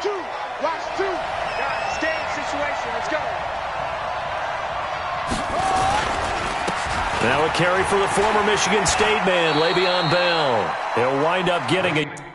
two. Watch two. Game situation. Let's go. Now a carry for the former Michigan State man, Le'Veon Bell. He'll wind up getting a...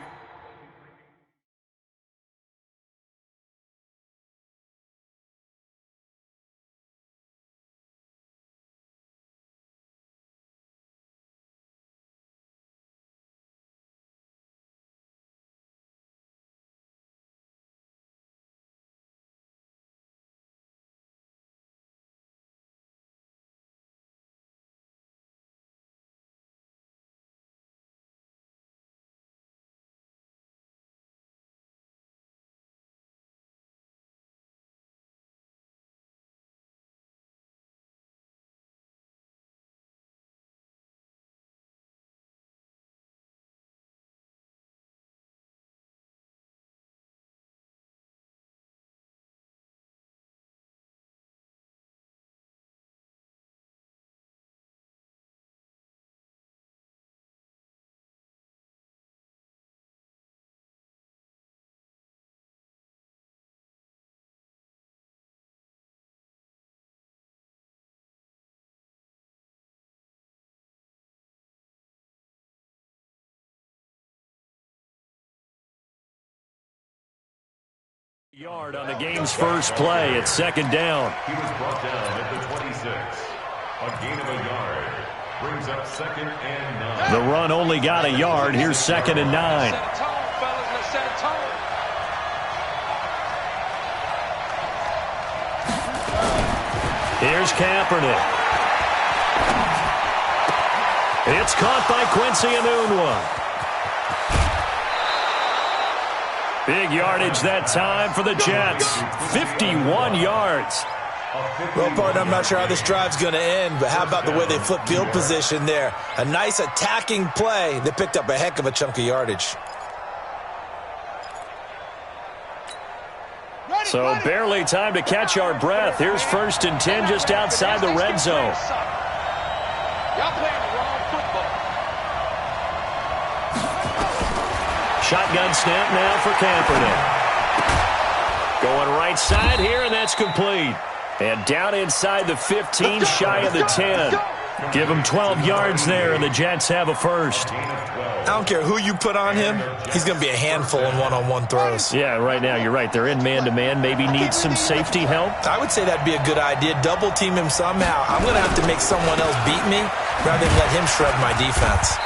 Yard on the game's first play. It's second down. He was brought down at the 26. A gain of a yard brings up 2nd and 9. The run only got a yard. Here's 2nd and 9. Here's Kaepernick. It's caught by Quincy Enunwa. Big yardage that time for the Jets. 51 yards. Well, partner, I'm not sure how this drive's going to end, but how about the way they flip field position there? A nice attacking play. They picked up a heck of a chunk of yardage. So barely time to catch our breath. Here's 1st and 10 just outside the red zone. Y'all playing the wrong football. Shotgun snap now for Kaepernick. Going right side here, and that's complete. And down inside the 15, shy of the 10. Give him 12 yards there, and the Jets have a first. I don't care who you put on him. He's going to be a handful in one-on-one throws. Yeah, right now, you're right. They're in man-to-man. Maybe need some safety help. I would say that'd be a good idea. Double-team him somehow. I'm going to have to make someone else beat me rather than let him shred my defense.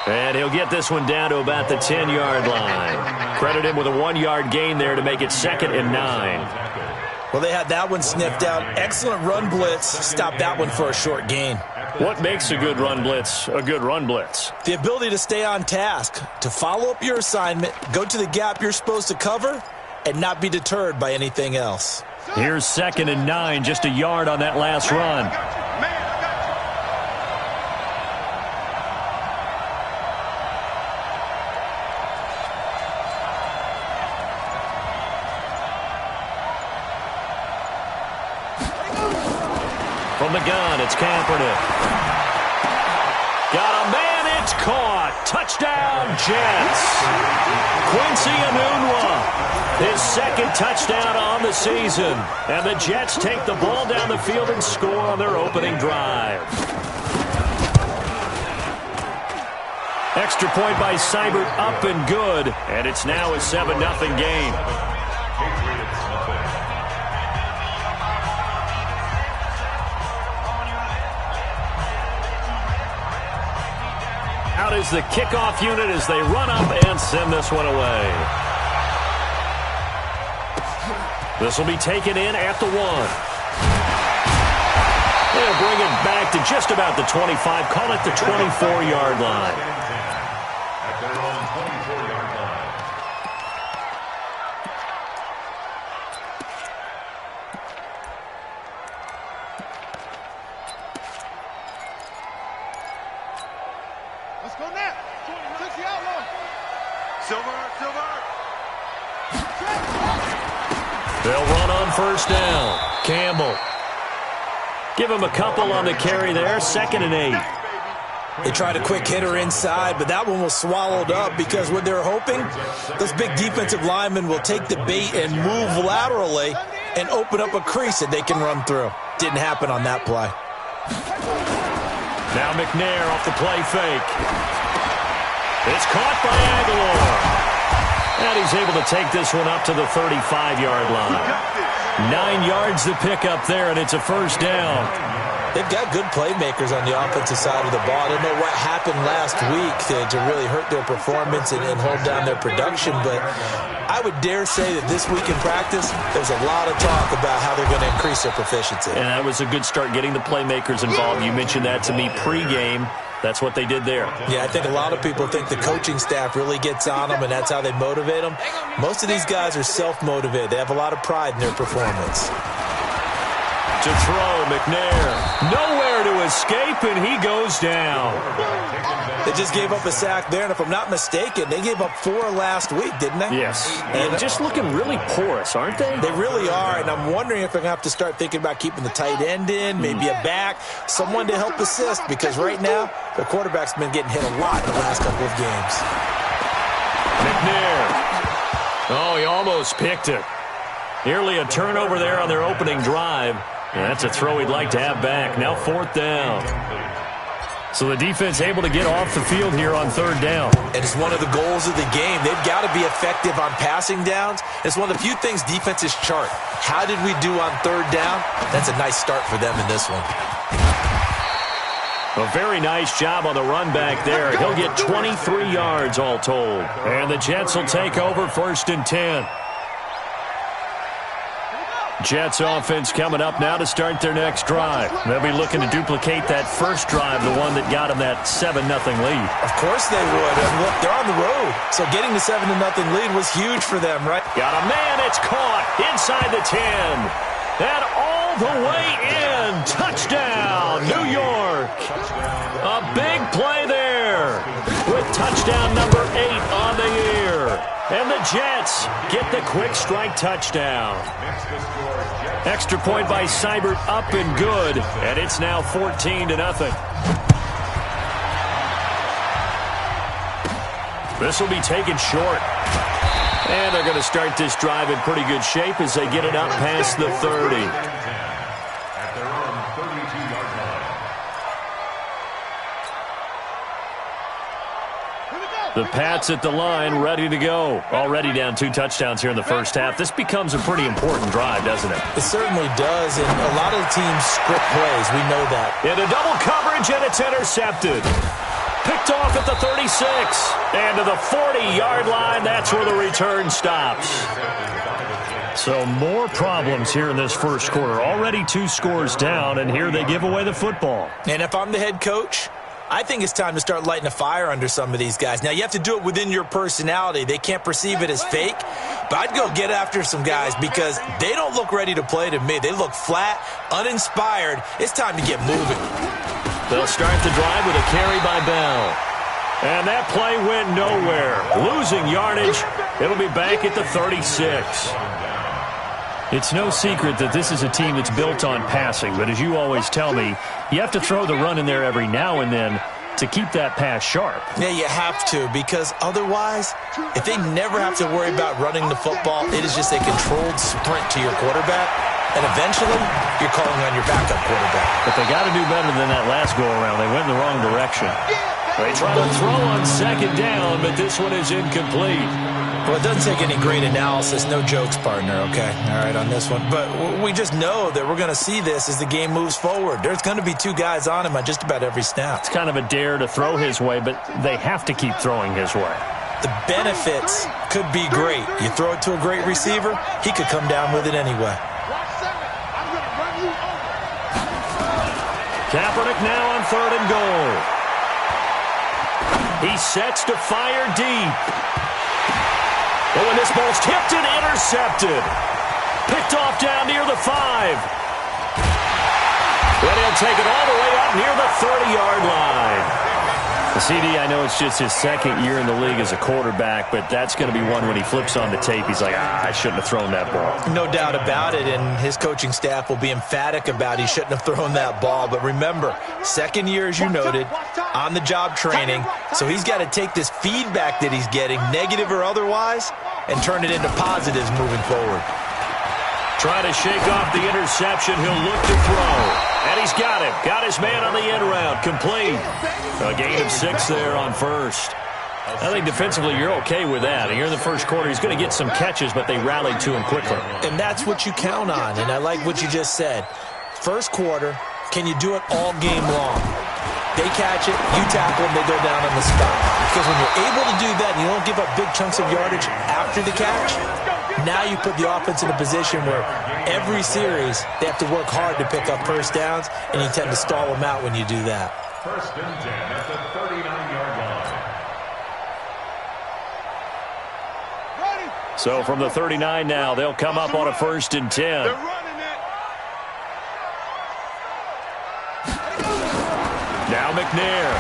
And he'll get this one down to about the 10-yard line. Credit him with a 1-yard gain there to make it 2nd and 9. Well, they had that one sniffed out. Excellent run blitz. Stopped that one for a short gain. What makes a good run blitz a good run blitz? The ability to stay on task, to follow up your assignment, go to the gap you're supposed to cover, and not be deterred by anything else. Here's 2nd and 9, just a yard on that last run. From the gun, it's Kaepernick. Got a man, it's caught. Touchdown, Jets. Quincy Enunwa, his 2nd touchdown on the season. And the Jets take the ball down the field and score on their opening drive. Extra point by Seibert, up and good. And it's now a 7-0 game. Out is the kickoff unit as they run up and send this one away. This will be taken in at the 1. They'll bring it back to just about the 25, call it the 24-yard line. At their own 24-yard line. Let's go now. 60 outlaw. Silver. They'll run on 1st down. Campbell. Give him a couple on the carry there. 2nd and 8. They tried a quick hitter inside, but that one was swallowed up because what they're hoping, those big defensive linemen will take the bait and move laterally and open up a crease that they can run through. Didn't happen on that play. Now McNair off the play fake. It's caught by Aguilar. And he's able to take this one up to the 35-yard line. 9 yards to pick up there, and it's a first down. They've got good playmakers on the offensive side of the ball. I don't know what happened last week to really hurt their performance and hold down their production, but I would dare say that this week in practice, there's a lot of talk about how they're going to increase their proficiency. And that was a good start, getting the playmakers involved. You mentioned that to me pregame. That's what they did there. Yeah, I think a lot of people think the coaching staff really gets on them, and that's how they motivate them. Most of these guys are self-motivated. They have a lot of pride in their performance. To throw, McNair. Nowhere to escape, and he goes down. They just gave up a sack there, and if I'm not mistaken, they gave up 4 last week, didn't they? Yes. And just looking really porous, aren't they? They really are, and I'm wondering if they're going to have to start thinking about keeping the tight end in, maybe a back, someone to help assist, because right now, the quarterback's been getting hit a lot in the last couple of games. McNair. Oh, he almost picked it. Nearly a turnover there on their opening drive. And that's a throw he'd like to have back. Now 4th down. So the defense able to get off the field here on 3rd down. And it's one of the goals of the game. They've got to be effective on passing downs. It's one of the few things defenses chart. How did we do on 3rd down? That's a nice start for them in this one. A very nice job on the run back there. He'll get 23 yards all told. And the Jets will take over 1st and 10. Jets offense coming up now to start their next drive. They'll be looking to duplicate that first drive, the one that got them that 7-0 lead. Of course they would. And look, they're on the road. So getting the 7-0 lead was huge for them, right? Got a man. It's caught inside the 10. And all the way in. Touchdown, New York. A big play there with touchdown number 8 on the year. And the Jets get the quick strike touchdown. Extra point by Seibert up and good. And it's now 14-0. This will be taken short. And they're going to start this drive in pretty good shape as they get it up past the 30. At their own 32-yard line. The Pats at the line, ready to go. Already down 2 touchdowns here in the first half. This becomes a pretty important drive, doesn't it? It certainly does, and a lot of the teams script plays. We know that. Into double coverage, and it's intercepted. Picked off at the 36. And to the 40-yard line, that's where the return stops. So more problems here in this first quarter. Already 2 scores down, and here they give away the football. And if I'm the head coach, I think it's time to start lighting a fire under some of these guys. Now, you have to do it within your personality. They can't perceive it as fake, but I'd go get after some guys because they don't look ready to play to me. They look flat, uninspired. It's time to get moving. They'll start the drive with a carry by Bell. And that play went nowhere. Losing yardage. It'll be back at the 36. It's no secret that this is a team that's built on passing, but as you always tell me, you have to throw the run in there every now and then to keep that pass sharp. Yeah, you have to, because otherwise, if they never have to worry about running the football, it is just a controlled sprint to your quarterback, and eventually, you're calling on your backup quarterback. But they got to do better than that last go-around. They went in the wrong direction. They try to throw on 2nd down, but this one is incomplete. Well, it doesn't take any great analysis. No jokes, partner, okay? All right, on this one. But we just know that we're going to see this as the game moves forward. There's going to be 2 guys on him on just about every snap. It's kind of a dare to throw his way, but they have to keep throwing his way. The benefits could be great. You throw it to a great receiver, he could come down with it anyway. Kaepernick now on 3rd and goal. He sets to fire deep. Oh, and this ball's tipped and intercepted. Picked off down near the 5. Then he'll take it all the way up near the 30-yard line. The CD, I know it's just his 2nd year in the league as a quarterback, but that's going to be one when he flips on the tape. He's like, I shouldn't have thrown that ball. No doubt about it, and his coaching staff will be emphatic about he shouldn't have thrown that ball. But remember, 2nd year, as you noted, on-the-job training, so he's got to take this feedback that he's getting, negative or otherwise, and turn it into positives moving forward. Trying to shake off the interception. He'll look to throw. And he's got him. Got his man on the end route. Complete. A gain of 6 there on first. I think defensively you're okay with that. And here in the first quarter, he's going to get some catches, but they rallied to him quickly. And that's what you count on, and I like what you just said. First quarter, can you do it all game long? They catch it, you tackle them, they go down on the spot. Because when you're able to do that and you don't give up big chunks of yardage after the catch, now you put the offense in a position where every series they have to work hard to pick up first downs, and you tend to stall them out when you do that. First and 10 at the 39-yard line. So from the 39 now, they'll come up on a first and 10. They're running it. Now McNair.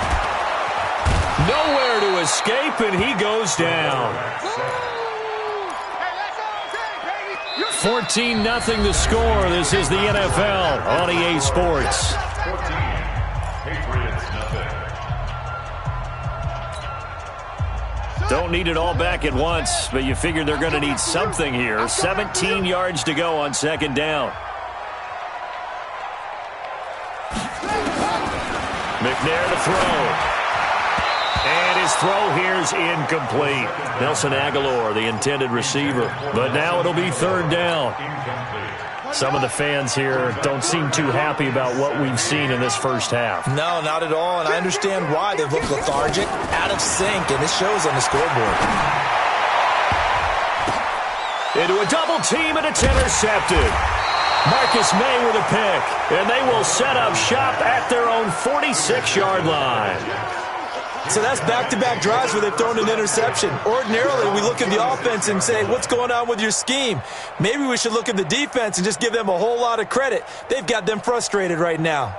Nowhere to escape, and he goes down. 14-0 the score. This is the NFL on EA Sports. 14. Patriots nothing. Don't need it all back at once, but you figure they're going to need something here. 17 yards to go on second down. McNair to throw. And his throw here's incomplete. Nelson Aguilar, the intended receiver. But now it'll be third down. Some of the fans here don't seem too happy about what we've seen in this first half. No, not at all, and I understand why. They've looked lethargic, out of sync, and this shows on the scoreboard. Into a double team, and it's intercepted. Marcus May with a pick, and they will set up shop at their own 46-yard line. So that's back-to-back drives where they've thrown an interception. Ordinarily, we look at the offense and say, what's going on with your scheme? Maybe we should look at the defense and just give them a whole lot of credit. They've got them frustrated right now.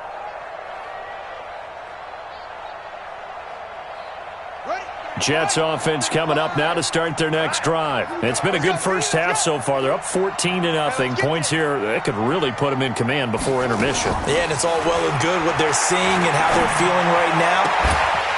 Jets offense coming up now to start their next drive. It's been a good first half so far. They're up 14-0. Points here, that could really put them in command before intermission. Yeah, and it's all well and good what they're seeing and how they're feeling right now.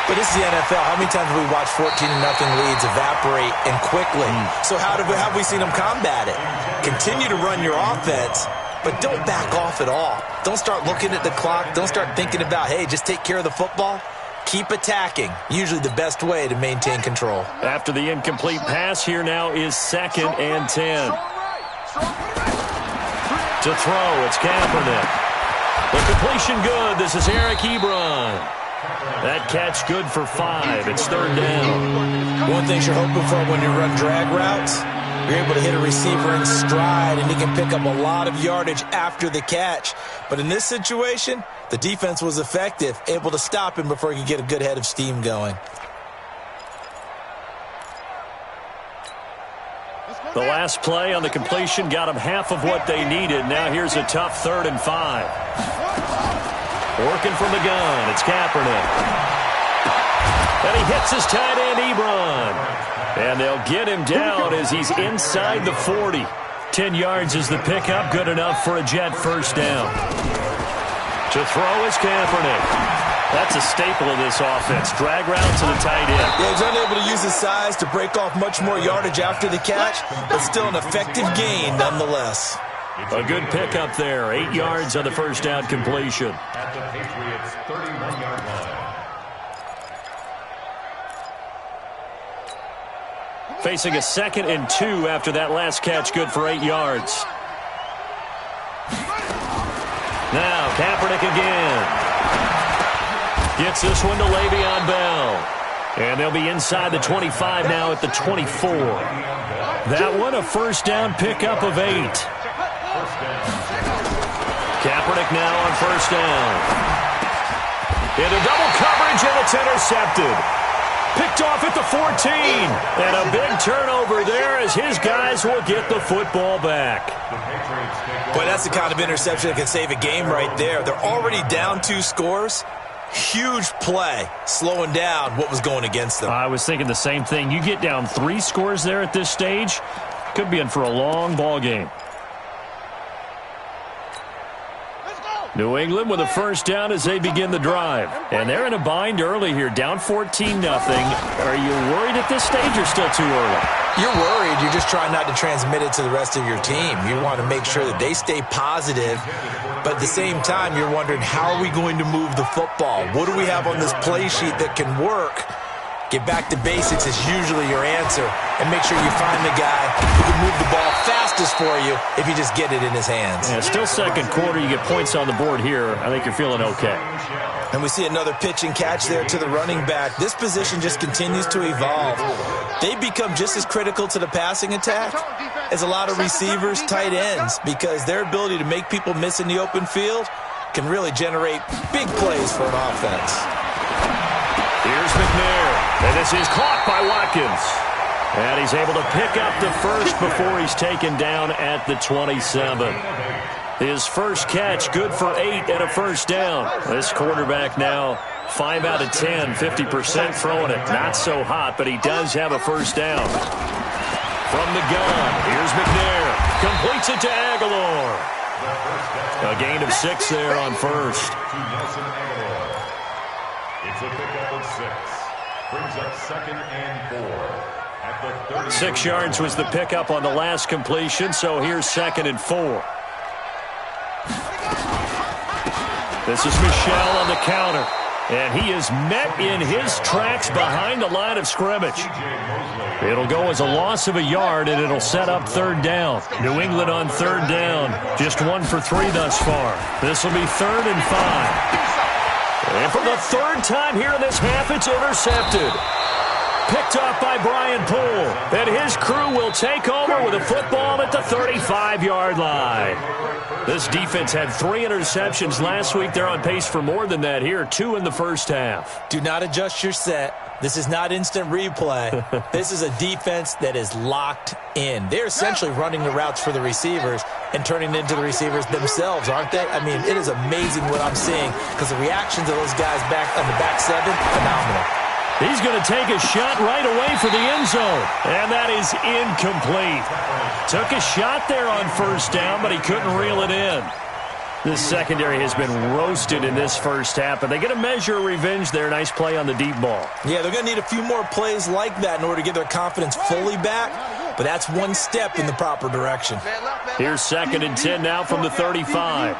But this is the NFL. How many times have we watched 14-0 leads evaporate and quickly? So how have we seen them combat it? Continue to run your offense, but don't back off at all. Don't start looking at the clock. Don't start thinking about, hey, just take care of the football. Keep attacking. Usually the best way to maintain control. After the incomplete pass, here now is second and 10. To throw, it's Kaepernick. The completion good. This is Eric Ebron. That catch good for 5. It's third down. One thing you're hoping for when you run drag routes, you're able to hit a receiver in stride, and he can pick up a lot of yardage after the catch. But in this situation, the defense was effective, able to stop him before he could get a good head of steam going. The last play on the completion got them half of what they needed. Now here's a tough 3rd and 5. Working from the gun, it's Kaepernick. And he hits his tight end, Ebron. And they'll get him down as he's inside the 40. 10 yards is the pickup, good enough for a Jet first down. To throw is Kaepernick. That's a staple of this offense. Drag route to the tight end. Yeah, he's unable to use his size to break off much more yardage after the catch, but still an effective gain nonetheless. A good pickup there. 8 yards on the first down completion. At the Patriots' 31-yard line. Facing a 2nd and 2 after that last catch, good for 8 yards. Now, Kaepernick again. Gets this one to Le'Veon Bell. And they'll be inside the 25 now at the 24. That one a first down pickup of 8. Kaepernick now on first down. Into double coverage, and it's intercepted. Picked off at the 14. And a big turnover there as his guys will get the football back. Boy, that's the kind of interception that can save a game right there. They're already down 2 scores. Huge play, slowing down what was going against them. I was thinking the same thing. You get down 3 scores there at this stage, could be in for a long ball game. New England with a first down as they begin the drive. And they're in a bind early here, down 14-0. Are you worried at this stage or still too early? You're worried. You're just trying not to transmit it to the rest of your team. You want to make sure that they stay positive. But at the same time, you're wondering, how are we going to move the football? What do we have on this play sheet that can work? Get back to basics is usually your answer. And make sure you find the guy who can move the ball fastest for you if you just get it in his hands. Yeah, still second quarter. You get points on the board here. I think you're feeling okay. And we see another pitch and catch there to the running back. This position just continues to evolve. They become just as critical to the passing attack as a lot of receivers, tight ends, because their ability to make people miss in the open field can really generate big plays for an offense. Here's McNair, and this is caught by Watkins. And he's able to pick up the first before he's taken down at the 27. His first catch, good for 8 and a first down. This quarterback now 5 out of 10, 50% throwing it. Not so hot, but he does have a first down. From the gun, here's McNair. Completes it to Aguilar. A gain of 6 there on first. It's a pickup of 6. Brings up 2nd and 4. At the 6 yards was the pickup on the last completion, so here's 2nd and 4. This is Michel on the counter, and he is met in his tracks behind the line of scrimmage. It'll go as a loss of a yard, and it'll set up 3rd down. New England on 3rd down, just 1 for 3 thus far. This will be 3rd and 5. And for the 3rd time here in this half, it's intercepted. Picked off by Brian Poole. And his crew will take over with a football at the 35-yard line. This defense had 3 interceptions last week. They're on pace for more than that here, 2 in the first half. Do not adjust your set. This is not instant replay. This is a defense that is locked in. They're essentially running the routes for the receivers and turning it into the receivers themselves, aren't they? I mean, it is amazing what I'm seeing because the reactions of those guys back on the back 7, phenomenal. He's going to take a shot right away for the end zone, and that is incomplete. Took a shot there on first down, but he couldn't reel it in. This secondary has been roasted in this first half, but they get a measure of revenge there. Nice play on the deep ball. Yeah, they're going to need a few more plays like that in order to get their confidence fully back, but that's one step in the proper direction. Here's 2nd and 10 now from the 35.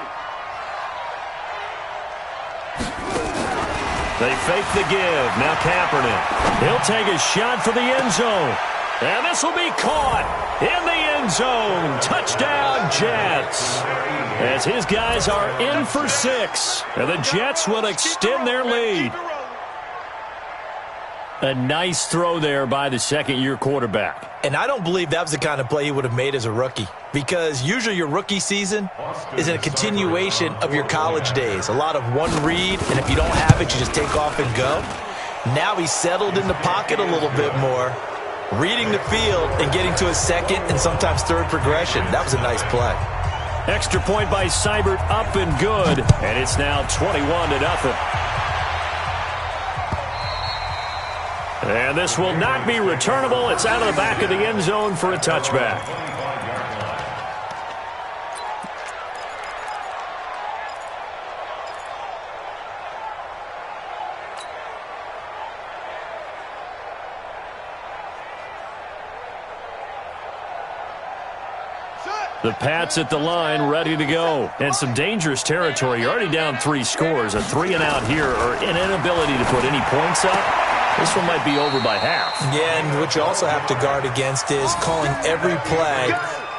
They fake the give. Now Kaepernick. He'll take a shot for the end zone. And this will be caught in the end zone. Touchdown, Jets. As his guys are in for 6. And the Jets will extend their lead. A nice throw there by the second-year quarterback. And I don't believe that was the kind of play he would have made as a rookie, because usually your rookie season is a continuation of your college days. A lot of one read, and if you don't have it, you just take off and go. Now he's settled in the pocket a little bit more, reading the field and getting to a second and sometimes third progression. That was a nice play. Extra point by Seibert, up and good, and it's now 21-0. And this will not be returnable. It's out of the back of the end zone for a touchback. The Pats at the line, ready to go. And some dangerous territory. You're already down 3 scores. A 3-and-out here, or an inability to put any points up. This one might be over by half. Yeah, and what you also have to guard against is calling every play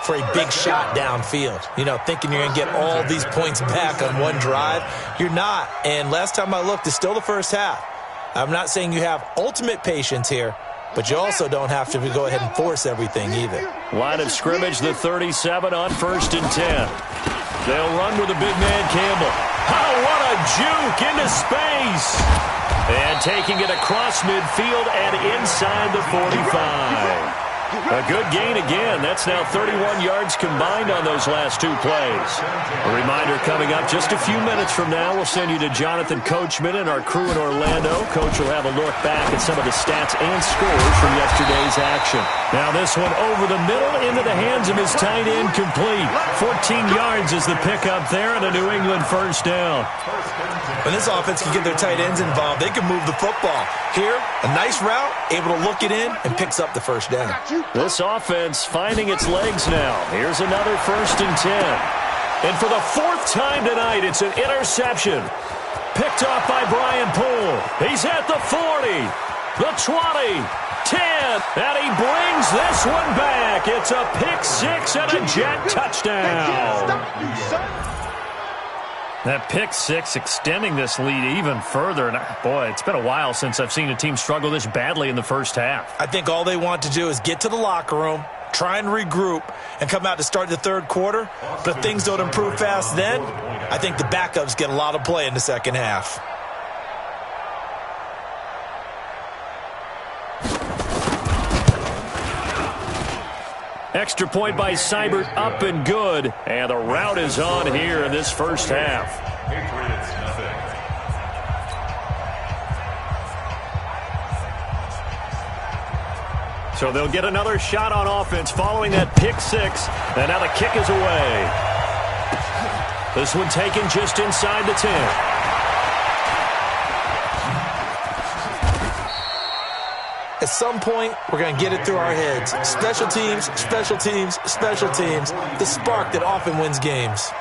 for a big shot downfield. You know, thinking you're going to get all these points back on one drive. You're not. And last time I looked, it's still the first half. I'm not saying you have ultimate patience here, but you also don't have to go ahead and force everything either. Line of scrimmage, the 37 on 1st and 10. They'll run with a big man, Campbell. Oh, what a juke into space. And taking it across midfield and inside the 45. A good gain again. That's now 31 yards combined on those last two plays. A reminder coming up just a few minutes from now. We'll send you to Jonathan Coachman and our crew in Orlando. Coach will have a look back at some of the stats and scores from yesterday's action. Now this one over the middle into the hands of his tight end, complete. 14 yards is the pickup there, and a New England first down. When this offense can get their tight ends involved, they can move the football. Here, a nice route, able to look it in, and picks up the first down. This offense finding its legs now. Here's another 1st and 10. And for the 4th time tonight, it's an interception. Picked off by Brian Poole. He's at the 40, the 20, 10, and he brings this one back. It's a pick six and a Jet touchdown. That pick six extending this lead even further. And boy, it's been a while since I've seen a team struggle this badly in the first half. I think all they want to do is get to the locker room, try and regroup, and come out to start the third quarter. But if things don't improve fast then, I think the backups get a lot of play in the second half. Extra point by Seibert, up and good. And the route is on here in this first half. Patriots nothing. So they'll get another shot on offense following that pick six. And now the kick is away. This one taken just inside the 10. At some point, we're going to get it through our heads. Special teams, special teams, special teams. The spark that often wins games.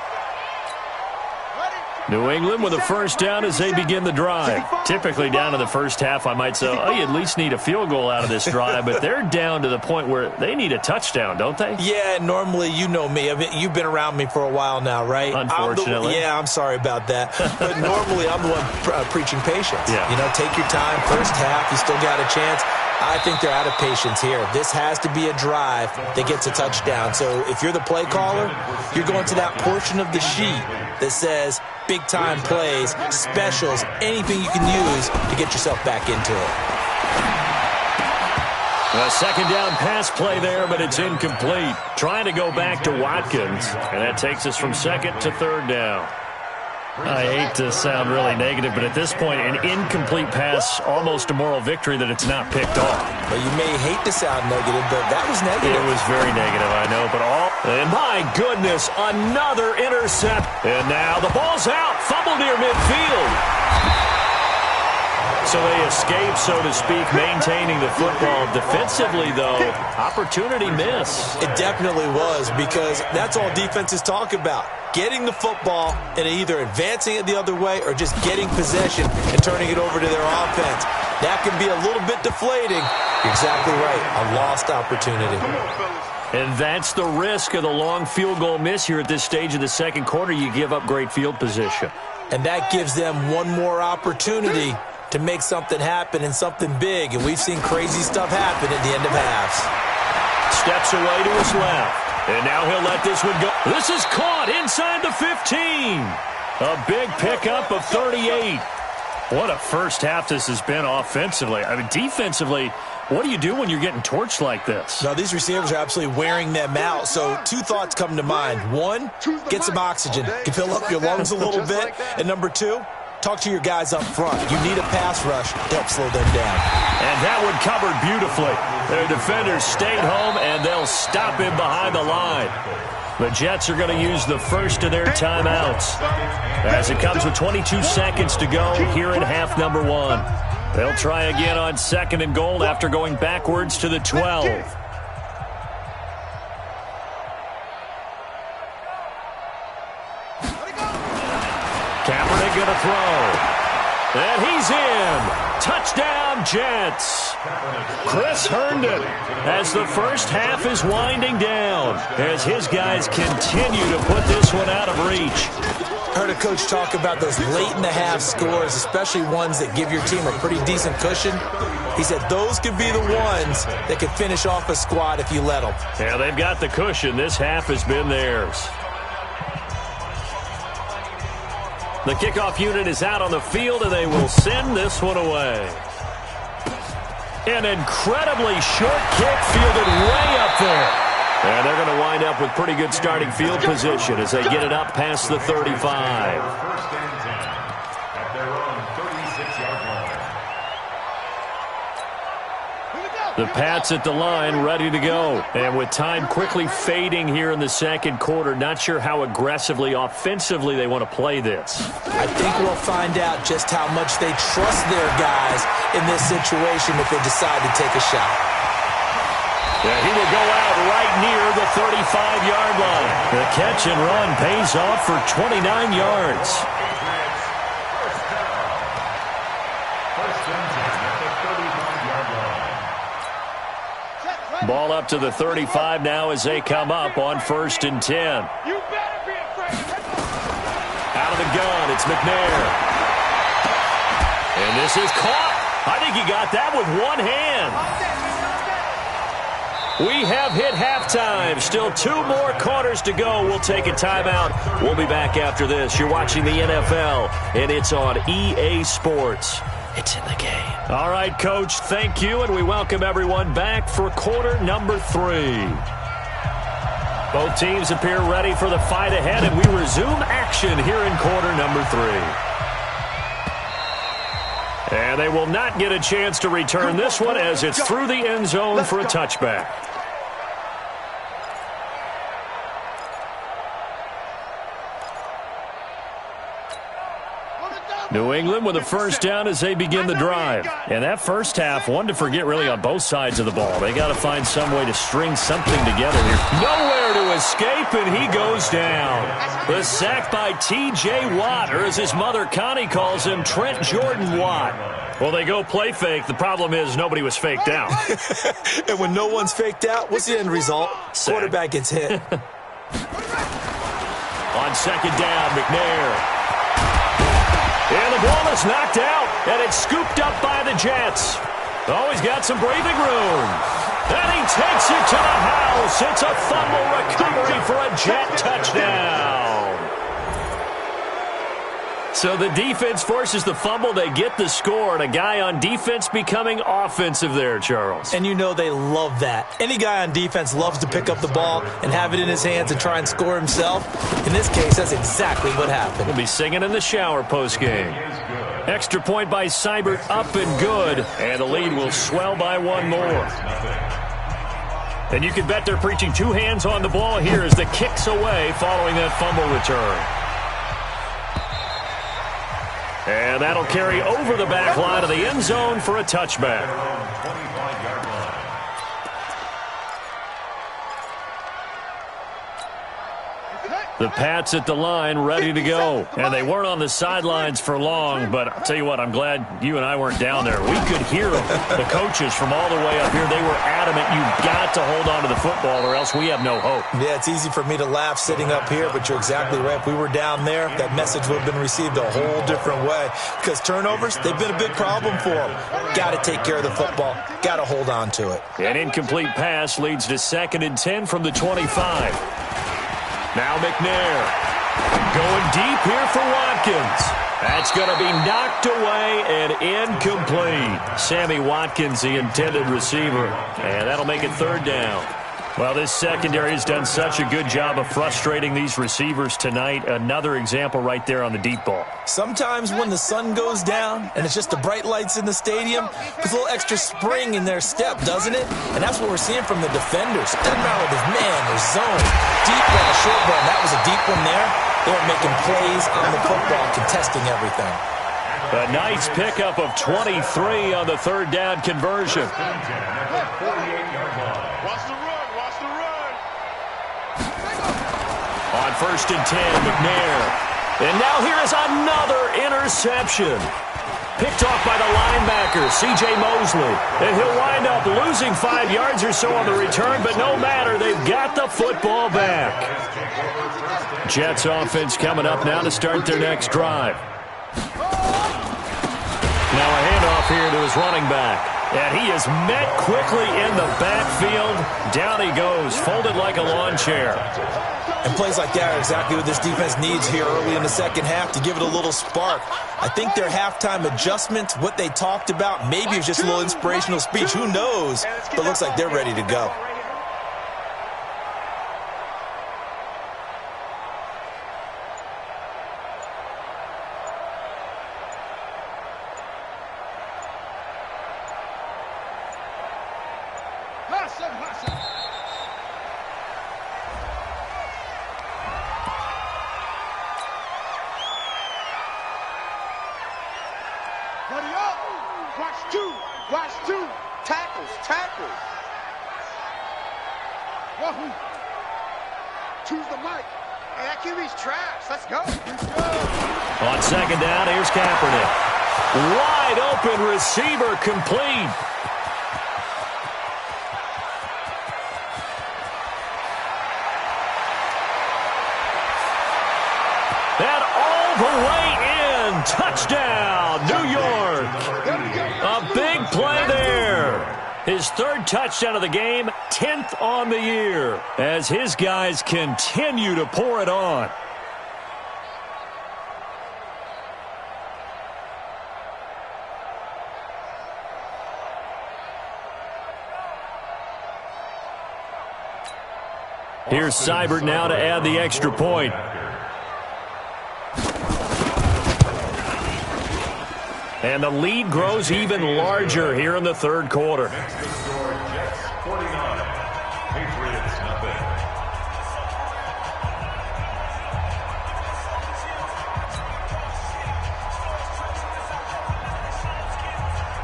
New England with a first down as they begin the drive. Typically down in the first half, I might say, oh, you at least need a field goal out of this drive. But they're down to the point where they need a touchdown, don't they? Yeah, normally, you know me. I mean, you've been around me for a while now, right? Unfortunately. I'm sorry about that. But normally, I'm the one preaching patience. Yeah. You know, take your time. First half, you still got a chance. I think they're out of patience here. This has to be a drive that gets a touchdown. So if you're the play caller, you're going to that portion of the sheet that says big-time plays, specials, anything you can use to get yourself back into it. A second down pass play there, but it's incomplete. Trying to go back to Watkins, and that takes us from second to third down. I hate to sound really negative, but at this point, an incomplete pass, almost a moral victory that it's not picked off. Well, you may hate to sound negative, but that was negative. It was very negative, I know, but and my goodness, another intercept. And now the ball's out, fumble near midfield. So they escape, so to speak, maintaining the football. Defensively, though, opportunity miss. It definitely was, because that's all defenses talk about. Getting the football and either advancing it the other way or just getting possession and turning it over to their offense. That can be a little bit deflating. You're exactly right. A lost opportunity. And that's the risk of the long field goal miss here at this stage of the second quarter. You give up great field position. And that gives them one more opportunity to make something happen and something big. And we've seen crazy stuff happen at the end of halves. Steps away to his left. And now he'll let this one go. This is caught inside the 15. A big pickup of 38. What a first half this has been offensively. I mean, defensively, what do you do when you're getting torched like this? Now, these receivers are absolutely wearing them out. So two thoughts come to mind. One, get some oxygen. You fill up your lungs a little bit. And number two, talk to your guys up front. You need a pass rush to help slow them down. And that one covered beautifully. Their defenders stayed home, and they'll stop him behind the line. The Jets are going to use the first of their timeouts as it comes with 22 seconds to go here in half number one. They'll try again on second and goal after going backwards to the 12. Kaepernick going to throw. And he's in. Touchdown, Jets. Chris Herndon as the first half is winding down as his guys continue to put this one out of reach. Heard a coach talk about those late-in-the-half scores, especially ones that give your team a pretty decent cushion. He said those could be the ones that could finish off a squad if you let them. Yeah, they've got the cushion. This half has been theirs. The kickoff unit is out on the field, and they will send this one away. An incredibly short kick fielded way up there. And they're going to wind up with pretty good starting field position as they get it up past the 35. First and 10 at their own 36-yard line. The Pats at the line, ready to go. And with time quickly fading here in the second quarter, not sure how aggressively, offensively they want to play this. I think we'll find out just how much they trust their guys in this situation if they decide to take a shot. Yeah, he will go out right near the 35-yard line. The catch and run pays off for 29 yards. First and 10 at the 35-yard line. Ball up to the 35 now as they come up on 1st and 10. You better be afraid. Out of the gun, it's McNair. And this is caught. I think he got that with one hand. We have hit halftime. Still 2 more quarters to go. We'll take a timeout. We'll be back after this. You're watching the NFL, and it's on EA Sports. It's in the game. All right, Coach, thank you, and we welcome everyone back for quarter number 3. Both teams appear ready for the fight ahead, and we resume action here in quarter number 3. And they will not get a chance to return this one as it's through the end zone for a touchback. New England with a first down as they begin the drive. And that first half, one to forget really on both sides of the ball. They got to find some way to string something together here. Nowhere to escape, and he goes down. The sack by T.J. Watt, or as his mother Connie calls him, Trent Jordan Watt. Well, they go play fake. The problem is nobody was faked out. And when no one's faked out, what's the end result? Sack. Quarterback gets hit. On second down, McNair. And the ball is knocked out, and it's scooped up by the Jets. Oh, he's got some breathing room. And he takes it to the house. It's a fumble recovery for a Jet touchdown. So the defense forces the fumble. They get the score, and a guy on defense becoming offensive there, Charles. And you know they love that. Any guy on defense loves to pick up the ball and have it in his hands and try and score himself. In this case, that's exactly what happened. He'll be singing in the shower postgame. Extra point by Seibert, up and good. And the lead will swell by 1 more. And you can bet they're preaching 2 hands on the ball here as the kick's away following that fumble return. And that'll carry over the back line of the end zone for a touchback. The Pats at the line, ready to go. And they weren't on the sidelines for long, but I'll tell you what, I'm glad you and I weren't down there. We could hear them. The coaches from all the way up here, they were adamant, you've got to hold on to the football or else we have no hope. Yeah, it's easy for me to laugh sitting up here, but you're exactly right. If we were down there, that message would have been received a whole different way. Because turnovers, they've been a big problem for them. Got to take care of the football. Got to hold on to it. An incomplete pass leads to 2nd and 10 from the 25. Now McNair going deep here for Watkins. That's going to be knocked away and incomplete. Sammy Watkins, the intended receiver. And that'll make it 3rd down. Well, this secondary has done such a good job of frustrating these receivers tonight. Another example right there on the deep ball. Sometimes when the sun goes down and it's just the bright lights in the stadium, there's a little extra spring in their step, doesn't it? And that's what we're seeing from the defenders. Doesn't matter with his man, their zone, deep ball, short ball. That was a deep one there. They were making plays on the football, contesting everything. A nice pickup of 23 on the 3rd down conversion. On 1st and 10, McNair. And now here is another interception. Picked off by the linebacker, C.J. Mosley. And he'll wind up losing 5 yards or so on the return, but no matter, they've got the football back. Jets offense coming up now to start their next drive. Now a handoff here to his running back. And he is met quickly in the backfield. Down he goes, folded like a lawn chair. And plays like that are exactly what this defense needs here early in the second half to give it a little spark. I think their halftime adjustments, what they talked about, maybe it's just a little inspirational speech. Who knows? But it looks like they're ready to go. Choose the mic. Hey, that QB's trash. Let's go. On second down, here's Kaepernick. Wide open receiver complete. And all the way in. Touchdown, New York. A big play there. His third touchdown of the game, 10th on the year, as his guys continue to pour it on. Here's Seibert now to add the extra point. And the lead grows even larger here in the third quarter. Next to score, Jets 49, Patriots nothing.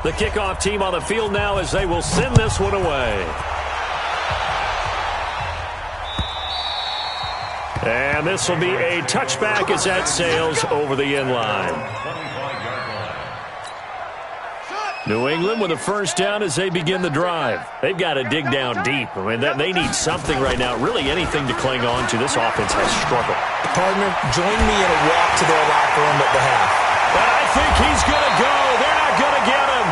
The kickoff team on the field now as they will send this one away. And this will be a touchback as that sails over the end line. New England with a first down as they begin the drive. They've got to dig down deep. I mean, they need something right now, really anything to cling on to. This offense has struggled. Partner, join me in a walk to their locker room at the half. But I think he's going to go. They're not going to get him.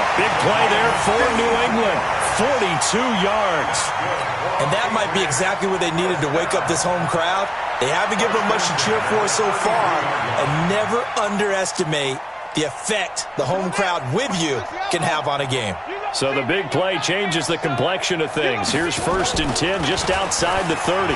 A big play there for New England. 42 yards. And that might be exactly what they needed to wake up this home crowd. They haven't given them much to cheer for so far. And never underestimate the effect the home crowd with you can have on a game. So the big play changes the complexion of things. Here's 1st and 10 just outside the 30.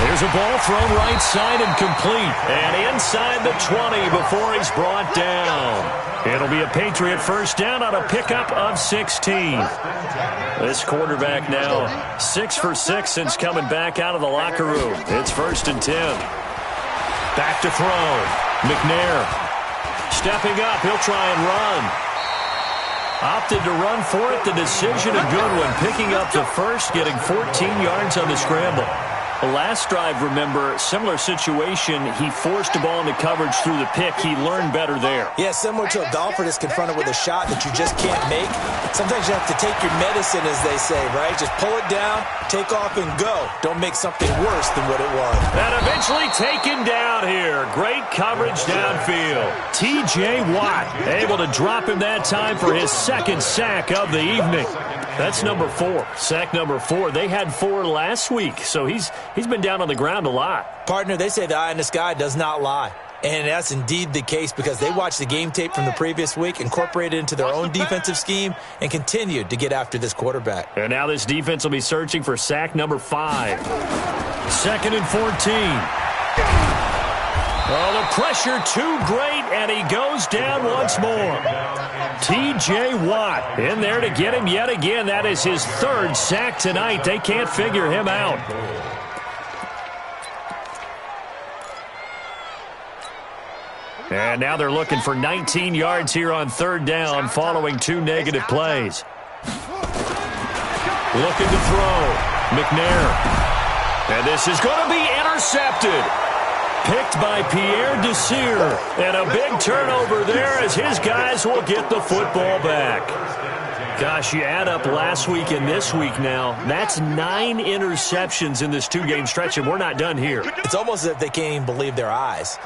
There's a ball thrown right side and complete. And inside the 20 before he's brought down. It'll be a Patriot first down on a pickup of 16. This quarterback now 6 for 6 since coming back out of the locker room. It's 1st and 10. Back to throw. McNair stepping up. He'll try and run. Opted to run for it. The decision a good one. Picking up the first, getting 14 yards on the scramble. The last drive, remember, similar situation. He forced the ball into coverage through the pick. He learned better there. Yeah, similar to a golfer that's confronted with a shot that you just can't make. Sometimes you have to take your medicine, as they say, right? Just pull it down, take off, and go. Don't make something worse than what it was. And eventually taken down here. Great coverage downfield. T.J. Watt able to drop him that time for his second sack of the evening. That's number 4. Sack number 4. They had 4 last week, so he's been down on the ground a lot. Partner, they say the eye in the sky does not lie. And that's indeed the case because they watched the game tape from the previous week, incorporated it into their own defensive scheme, and continued to get after this quarterback. And now this defense will be searching for sack number 5. 2nd and 14. Oh, the pressure too great, and he goes down once more. T.J. Watt in there to get him yet again. That is his 3rd sack tonight. They can't figure him out. And now they're looking for 19 yards here on 3rd down following 2 negative plays. Looking to throw. McNair. And this is going to be intercepted. Picked by Pierre Desir. And a big turnover there as his guys will get the football back. Gosh, you add up last week and this week now. That's 9 interceptions in this 2-game stretch, and we're not done here. It's almost as if they can't even believe their eyes.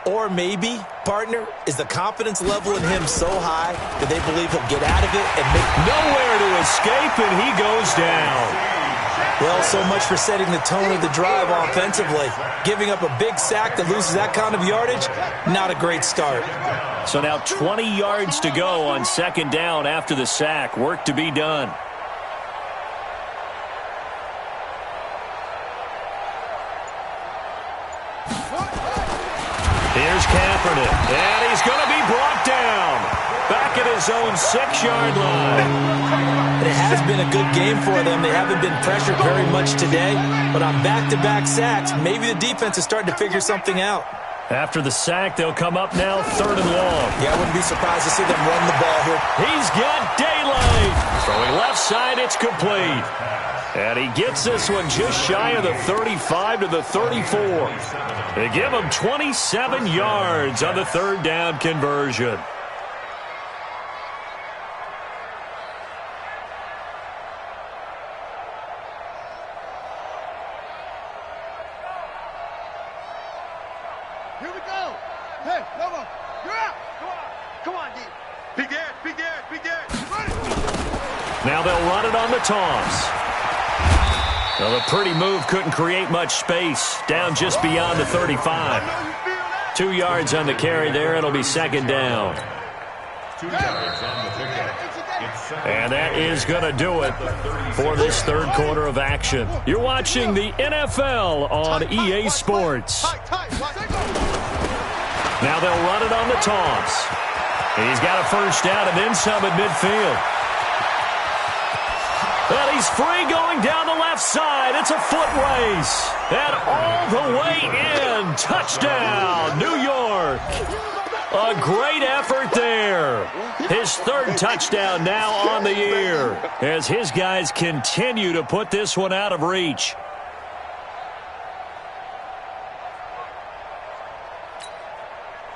Or maybe, partner, is the confidence level in him so high that they believe he'll get out of it and make nowhere to escape, and he goes down. Well, so much for setting the tone of the drive offensively. Giving up a big sack that loses that kind of yardage, not a great start. So now 20 yards to go on second down after the sack. Work to be done. Here's Kaepernick, and he's going to be brought down. Back at his own 6-yard line. It has been a good game for them. They haven't been pressured very much today, but on back-to-back sacks, maybe the defense is starting to figure something out. After the sack, they'll come up now 3rd and long. Yeah, I wouldn't be surprised to see them run the ball here. He's got daylight. Throwing left side, it's complete. And he gets this one just shy of the 35 to the 34. They give him 27 yards on the 3rd down conversion. Here we go. Hey, Lobo, you're out. Come on, D. Begin. Now they'll run it on the toss. Well, the pretty move couldn't create much space. Down just beyond the 35. 2 yards on the carry there. It'll be 2nd down. 2 yards on the pickup. And that is going to do it for this 3rd quarter of action. You're watching the NFL on EA Sports. Now they'll run it on the toss. He's got a 1st down and then some at midfield. And he's free going down the left side. It's a foot race. And all the way in. Touchdown, New York. A great effort there. His 3rd touchdown now on the year as his guys continue to put this one out of reach.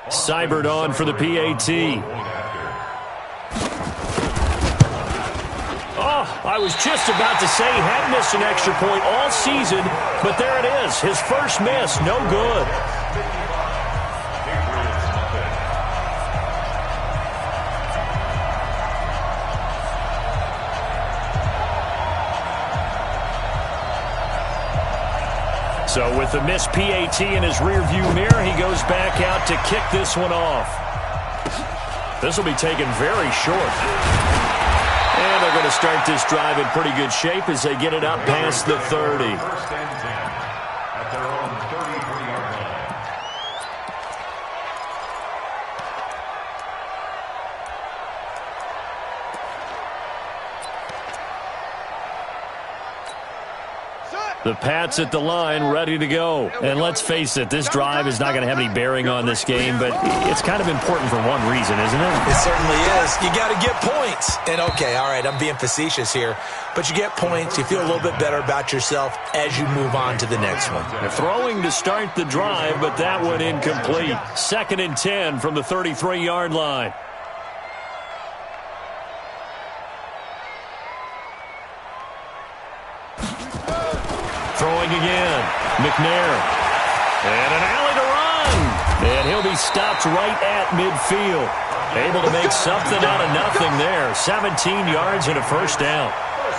Seibert on for the PAT. Oh, I was just about to say he hadn't missed an extra point all season, but there it is. His first miss, no good. So with the missed PAT in his rearview mirror, he goes back out to kick this one off. This will be taken very short. And they're going to start this drive in pretty good shape as they get it up past the 30. 1st and 10 at their own 33-yard line. The Pats at the line, ready to go. And let's face it, this drive is not going to have any bearing on this game, but it's kind of important for one reason, isn't it? It certainly is. You got to get points. And, okay, all right, I'm being facetious here, but you get points, you feel a little bit better about yourself as you move on to the next one. They're throwing to start the drive, but that one incomplete. 2nd and 10 from the 33-yard line. Throwing again. McNair. And an alley to run. And he'll be stopped right at midfield. Able to make something out of nothing there. 17 yards and a 1st down.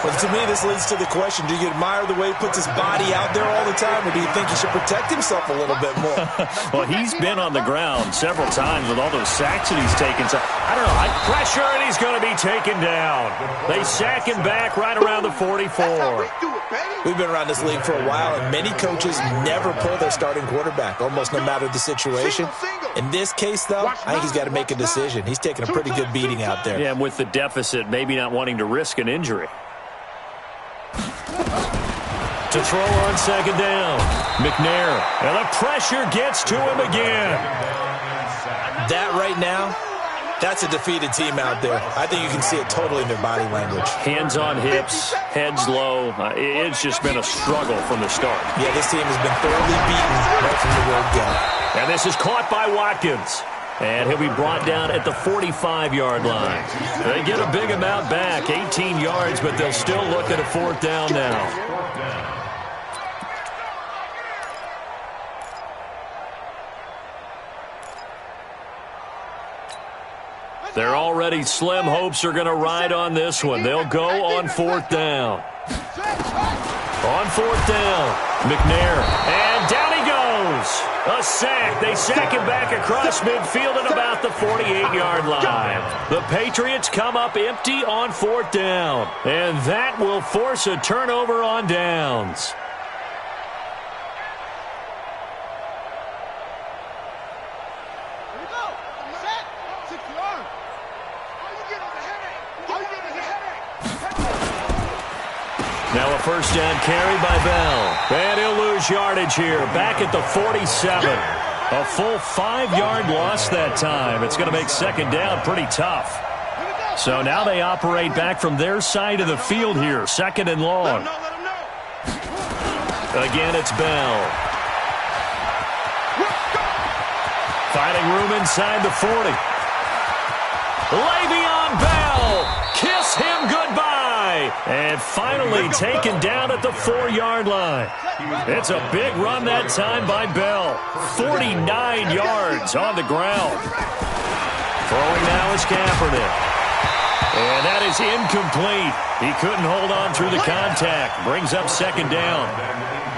But to me, this leads to the question, do you admire the way he puts his body out there all the time, or do you think he should protect himself a little bit more? Well, he's been on the ground several times with all those sacks that he's taken. So, I don't know, pressure, and he's going to be taken down. They sack him back right around the 44. We've been around this league for a while, and many coaches never pull their starting quarterback, almost no matter the situation. In this case, though, I think he's got to make a decision. He's taking a pretty good beating out there. Yeah, and with the deficit, maybe not wanting to risk an injury. To throw on 2nd down. McNair. And the pressure gets to him again. That right now, that's a defeated team out there. I think you can see it totally in their body language. Hands on hips, heads low. It's just been a struggle from the start. Yeah, this team has been thoroughly beaten right from the word go. And this is caught by Watkins. And he'll be brought down at the 45-yard line. They get a big amount back, 18 yards, but they'll still look at a 4th down now. already slim hopes are going to ride on this one. They'll go on 4th down. On 4th down, McNair, and down he goes. A sack. They sack him back across midfield at about the 48-yard line. The Patriots come up empty on 4th down, and that will force a turnover on downs. Now a first down carry by Bell. And he'll lose yardage here. Back at the 47. A full 5-yard loss that time. It's going to make 2nd down pretty tough. So now they operate back from their side of the field here. 2nd and long. Again, it's Bell. Finding room inside the 40. Le'Veon Bell. Kiss him goodbye. And finally taken down at the 4-yard line. It's a big run that time by Bell. 49 yards on the ground. Throwing now is Kaepernick. And that is incomplete. He couldn't hold on through the contact. Brings up 2nd down.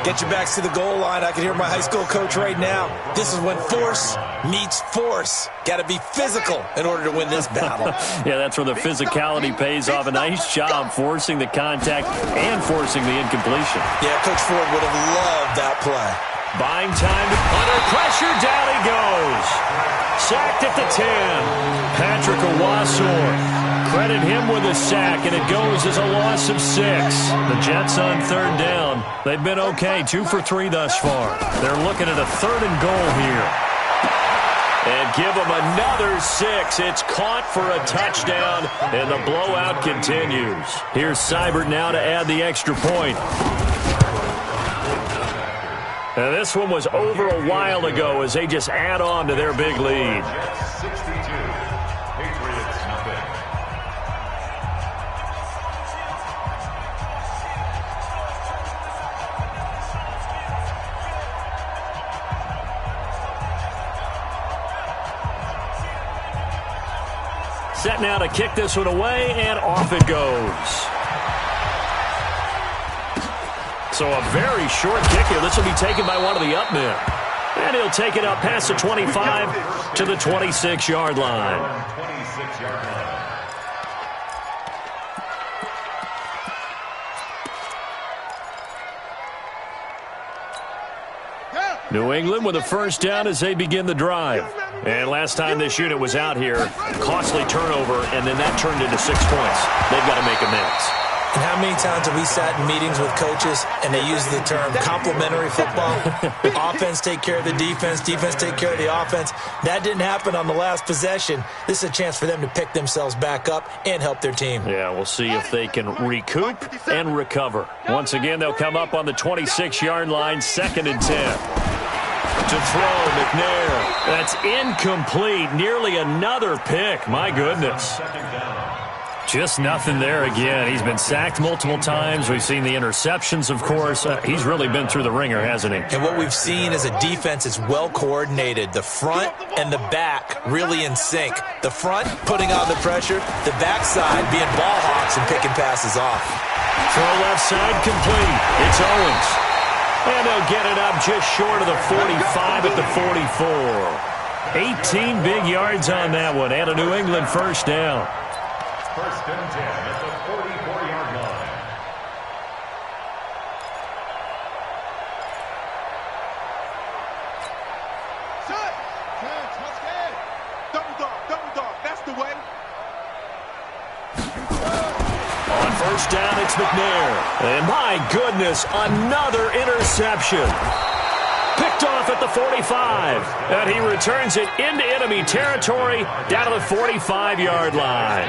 Get your backs to the goal line. I can hear my high school coach right now. This is when force meets force. Got to be physical in order to win this battle. Yeah, that's where the physicality pays off. A nice job forcing the contact and forcing the incompletion. Yeah, Coach Ford would have loved that play. Buying time. Under pressure, down he goes. Sacked at the 10. Patrick Owasor. Credit him with a sack, and it goes as a loss of 6. The Jets on 3rd down. They've been okay, 2 for 3 thus far. They're looking at a 3rd and goal here. And give them another 6. It's caught for a touchdown, and the blowout continues. Here's Seibert now to add the extra point. And this one was over a while ago as they just add on to their big lead. Jets 62, Patriots nothing. Set now to kick this one away, and off it goes. So a very short kick here. This will be taken by one of the up men. And he'll take it up past the 25 to the 26-yard line. 26-yard line. New England with a first down as they begin the drive. And last time this unit was out here, costly turnover, and then that turned into 6 points. They've got to make amends. And how many times have we sat in meetings with coaches and they use the term complementary football? Offense take care of the defense, defense take care of the offense. That didn't happen on the last possession. This is a chance for them to pick themselves back up and help their team. Yeah, we'll see if they can recoup and recover. Once again, they'll come up on the 26-yard line, 2nd and 10. To throw, McNair. That's incomplete. Nearly another pick. My goodness. Just nothing there again. He's been sacked multiple times. We've seen the interceptions, of course. He's really been through the ringer, hasn't he? And what we've seen is a defense that's well coordinated. The front and the back really in sync. The front putting on the pressure. The backside being ball hawks and picking passes off. Throw left side complete. It's Owens. And they'll get it up just short of the 45 at the 44. 18 big yards on that one. And a New England first down. First and 10 at the 44-yard line. Double dog, that's the way. On first down, it's McNair. And my goodness, another interception. Picked off at the 45. And he returns it into enemy territory down to the 45-yard line.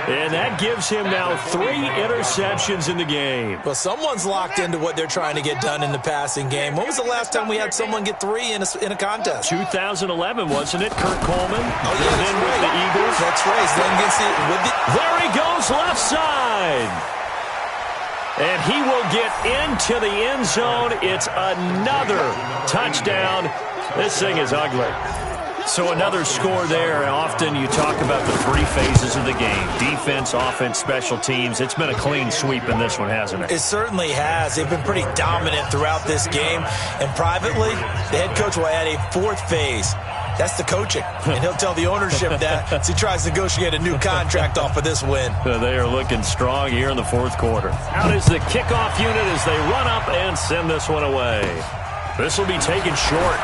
And that gives him now 3 interceptions in the game. Well, someone's locked into what they're trying to get done in the passing game. When was the last time we had someone get 3 in a contest? 2011, wasn't it? Kurt Coleman. Oh, yeah, then with the Eagles. That's right. Then against There he goes, left side. And he will get into the end zone. It's another touchdown. This thing is ugly. So another score there. Often you talk about the three phases of the game: defense, offense, special teams. It's been a clean sweep in this one, hasn't it? It certainly has. They've been pretty dominant throughout this game. And privately, the head coach will add a fourth phase. That's the coaching. And he'll tell the ownership that as he tries to negotiate a new contract off of this win. They are looking strong here in the fourth quarter. Out is the kickoff unit as they run up and send this one away. This will be taken short.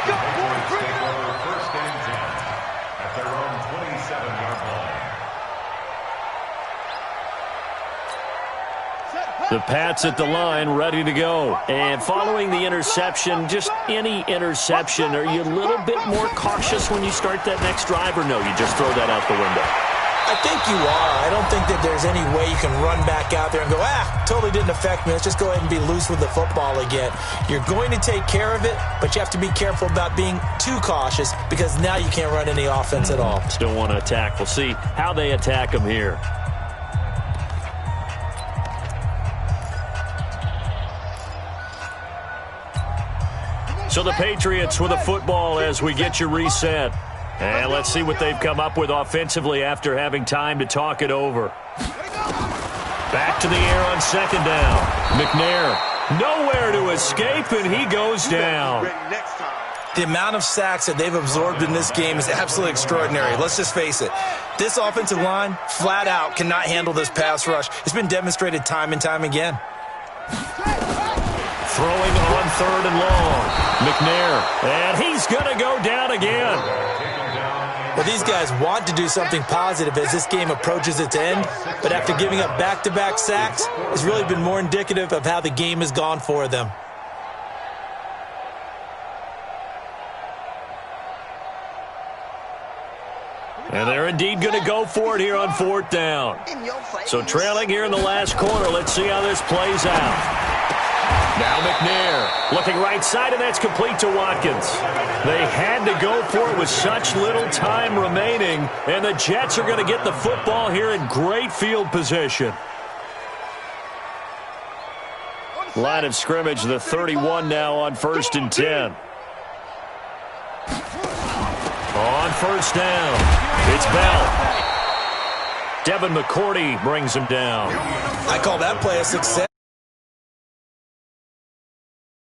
First and 10 at their own 27-yard line. The Pats at the line, ready to go. And following the interception, just any interception, are you a little bit more cautious when you start that next drive, or no, you just throw that out the window? I think you are. I don't think that there's any way you can run back out there and go, totally didn't affect me. Let's just go ahead and be loose with the football again. You're going to take care of it, but you have to be careful about being too cautious because now you can't run any offense at all. Still want to attack. We'll see how they attack them here. So the Patriots with a football as we get you reset. And let's see what they've come up with offensively after having time to talk it over. Back to the air on second down. McNair nowhere to escape, and he goes down. The amount of sacks that they've absorbed in this game is absolutely extraordinary. Let's just face it. This offensive line, flat out, cannot handle this pass rush. It's been demonstrated time and time again. Throwing on third and long. McNair, and he's going to go down again. Well, these guys want to do something positive as this game approaches its end, but after giving up back-to-back sacks, it's really been more indicative of how the game has gone for them. And they're indeed going to go for it here on fourth down. So trailing here in the last quarter, let's see how this plays out. Now McNair looking right side, and that's complete to Watkins. They had to go for it with such little time remaining, and the Jets are going to get the football here in great field position. Line of scrimmage, the 31 now on first and 10. On first down, it's Bell. Devin McCourty brings him down. I call that play a success.